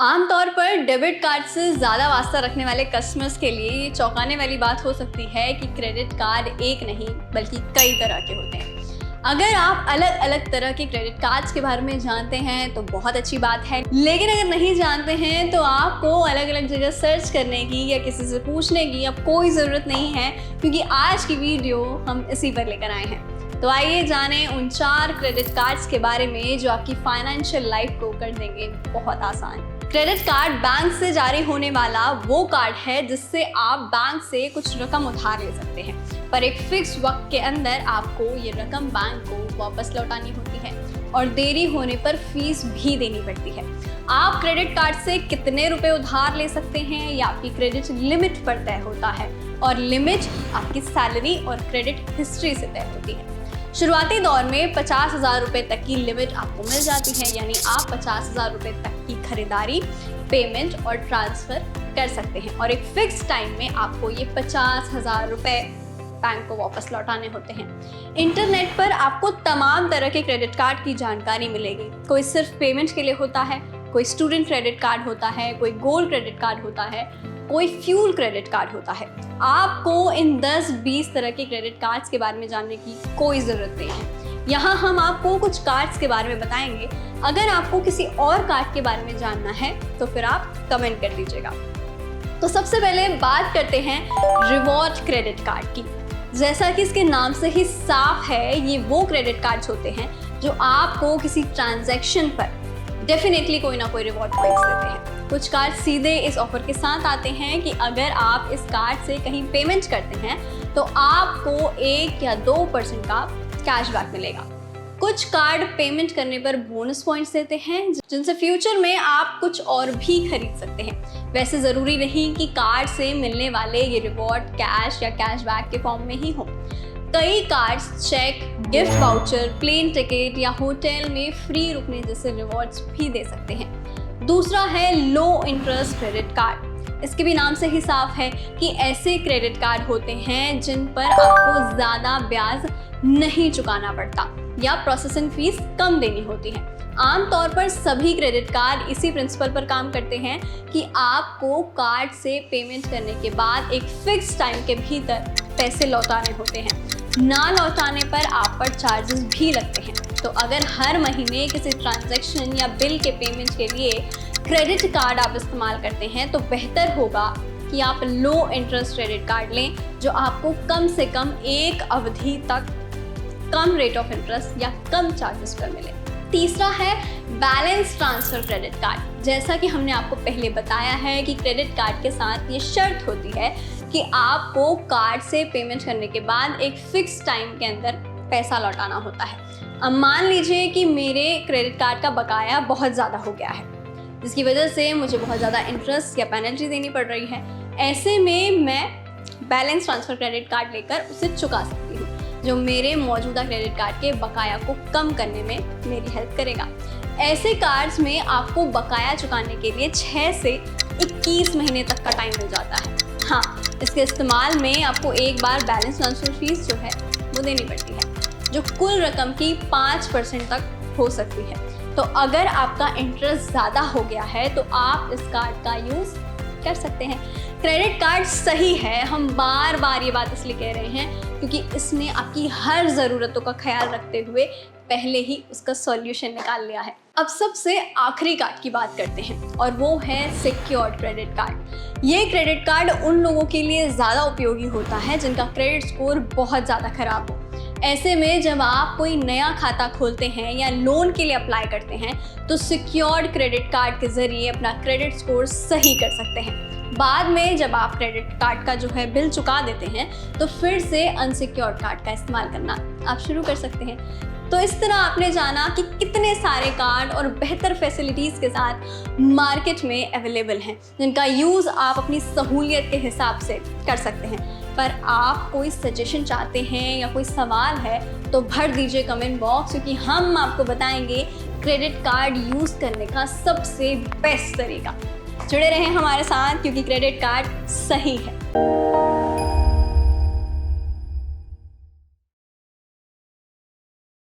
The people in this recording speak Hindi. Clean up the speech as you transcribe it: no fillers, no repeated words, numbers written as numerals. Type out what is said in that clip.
आमतौर पर डेबिट कार्ड से ज़्यादा वास्ता रखने वाले कस्टमर्स के लिए ये चौंकाने वाली बात हो सकती है कि क्रेडिट कार्ड एक नहीं बल्कि कई तरह के होते हैं। अगर आप अलग अलग तरह के क्रेडिट कार्ड्स के बारे में जानते हैं तो बहुत अच्छी बात है, लेकिन अगर नहीं जानते हैं तो आपको अलग अलग जगह सर्च करने की या किसी से पूछने की अब कोई ज़रूरत नहीं है, क्योंकि आज की वीडियो हम इसी पर लेकर आए हैं। तो आइए जानें उन 4 क्रेडिट कार्ड्स के बारे में जो आपकी फाइनेंशियल लाइफ को कर देंगे बहुत आसान। क्रेडिट कार्ड बैंक से जारी होने वाला वो कार्ड है जिससे आप बैंक से कुछ रकम उधार ले सकते हैं, पर एक फिक्स वक्त के अंदर आपको ये रकम बैंक को वापस लौटानी होती है और देरी होने पर फीस भी देनी पड़ती है। आप क्रेडिट कार्ड से कितने रुपए उधार ले सकते हैं या आपकी क्रेडिट लिमिट पर तय होता है, और लिमिट आपकी सैलरी और क्रेडिट हिस्ट्री से तय होती है। शुरुआती दौर में 50,000 रुपये तक की लिमिट आपको मिल जाती है, यानी आप 50,000 रुपये तक की खरीदारी, पेमेंट और ट्रांसफ़र कर सकते हैं और एक फिक्स टाइम में आपको ये 50,000 रुपये बैंक को वापस लौटाने होते हैं। इंटरनेट पर आपको तमाम तरह के क्रेडिट कार्ड की जानकारी मिलेगी। कोई सिर्फ पेमेंट के लिए होता है, कोई स्टूडेंट क्रेडिट कार्ड होता है, कोई गोल्ड क्रेडिट कार्ड होता है, कोई फ्यूल क्रेडिट कार्ड होता है। आपको इन 10-20 तरह के क्रेडिट कार्ड्स के बारे में जानने की कोई ज़रूरत नहीं है। यहाँ हम आपको कुछ कार्ड्स के बारे में बताएंगे। अगर आपको किसी और कार्ड के बारे में जानना है तो फिर आप कमेंट कर दीजिएगा। तो सबसे पहले बात करते हैं रिवॉर्ड क्रेडिट कार्ड की। जैसा कि इसके नाम से ही साफ है, ये वो क्रेडिट कार्ड्स होते हैं जो आपको किसी ट्रांजैक्शन पर डेफिनेटली कोई ना कोई रिवॉर्ड पॉइंट्स देते हैं। कुछ कार्ड सीधे इस ऑफर के साथ आते हैं कि अगर आप इस कार्ड से कहीं पेमेंट करते हैं तो आपको 1 या 2% का कैशबैक मिलेगा। कुछ कार्ड पेमेंट करने पर बोनस पॉइंट्स देते हैं जिनसे फ्यूचर में आप कुछ और भी खरीद सकते हैं। वैसे ज़रूरी नहीं कि कार्ड से मिलने वाले ये रिवॉर्ड कैश या कैशबैक के फॉर्म में ही हो। कई cards check, gift voucher, plane ticket या होटल में फ्री रुकने जैसे रिवॉर्ड्स भी दे सकते हैं। दूसरा है लो इंटरेस्ट क्रेडिट कार्ड। इसके भी नाम से ही साफ है कि ऐसे क्रेडिट कार्ड होते हैं जिन पर आपको ज़्यादा ब्याज नहीं चुकाना पड़ता या प्रोसेसिंग फीस कम देनी होती है। आमतौर पर सभी क्रेडिट कार्ड इसी प्रिंसिपल पर काम करते हैं कि आपको कार्ड से पेमेंट करने के बाद एक फिक्स टाइम के भीतर पैसे लौटाने होते हैं। ना लौटाने पर आप पर चार्जेस भी लगते हैं। तो अगर हर महीने किसी ट्रांजैक्शन या बिल के पेमेंट के लिए क्रेडिट कार्ड आप इस्तेमाल करते हैं तो बेहतर होगा कि आप लो इंटरेस्ट क्रेडिट कार्ड लें जो आपको कम से कम एक अवधि तक कम रेट ऑफ इंटरेस्ट या कम चार्जेस पर मिले। तीसरा है बैलेंस ट्रांसफ़र क्रेडिट कार्ड। जैसा कि हमने आपको पहले बताया है कि क्रेडिट कार्ड के साथ ये शर्त होती है कि आपको कार्ड से पेमेंट करने के बाद एक फिक्स टाइम के अंदर पैसा लौटाना होता है। अब मान लीजिए कि मेरे क्रेडिट कार्ड का बकाया बहुत ज़्यादा हो गया है, जिसकी वजह से मुझे बहुत ज़्यादा इंटरेस्ट या पेनल्टी देनी पड़ रही है। ऐसे में मैं बैलेंस ट्रांसफ़र क्रेडिट कार्ड लेकर उसे चुका सकती हूँ, जो मेरे मौजूदा क्रेडिट कार्ड के बकाया को कम करने में मेरी हेल्प करेगा। ऐसे कार्ड्स में आपको बकाया चुकाने के लिए 6 से 21 महीने तक का टाइम मिल जाता है। हाँ, इसके इस्तेमाल में आपको एक बार बैलेंस ट्रांसफ़र फीस जो है वो देनी पड़ती है, जो कुल रकम की 5% तक हो सकती है। तो अगर आपका इंटरेस्ट ज़्यादा हो गया है तो आप इस कार्ड का यूज़ कर सकते हैं। क्रेडिट कार्ड सही है, हम बार बार ये बात इसलिए कह रहे हैं क्योंकि इसने आपकी हर ज़रूरतों का ख्याल रखते हुए पहले ही उसका सॉल्यूशन निकाल लिया है। अब सबसे आखिरी कार्ड की बात करते हैं और वो है सिक्योर्ड क्रेडिट कार्ड। ये क्रेडिट कार्ड उन लोगों के लिए ज़्यादा उपयोगी होता है जिनका क्रेडिट स्कोर बहुत ज़्यादा खराब हो। ऐसे में जब आप कोई नया खाता खोलते हैं या लोन के लिए अप्लाई करते हैं तो सिक्योर्ड क्रेडिट कार्ड के ज़रिए अपना क्रेडिट स्कोर सही कर सकते हैं। बाद में जब आप क्रेडिट कार्ड का जो है बिल चुका देते हैं तो फिर से अनसिक्योर्ड कार्ड का इस्तेमाल करना आप शुरू कर सकते हैं। तो इस तरह आपने जाना कि कितने सारे कार्ड और बेहतर फैसिलिटीज़ के साथ मार्केट में अवेलेबल हैं जिनका यूज़ आप अपनी सहूलियत के हिसाब से कर सकते हैं। पर आप कोई सजेशन चाहते हैं या कोई सवाल है तो भर दीजिए कमेंट बॉक्स, क्योंकि हम आपको बताएंगे क्रेडिट कार्ड यूज़ करने का सबसे बेस्ट तरीका। जुड़े रहें हमारे साथ क्योंकि क्रेडिट कार्ड सही है।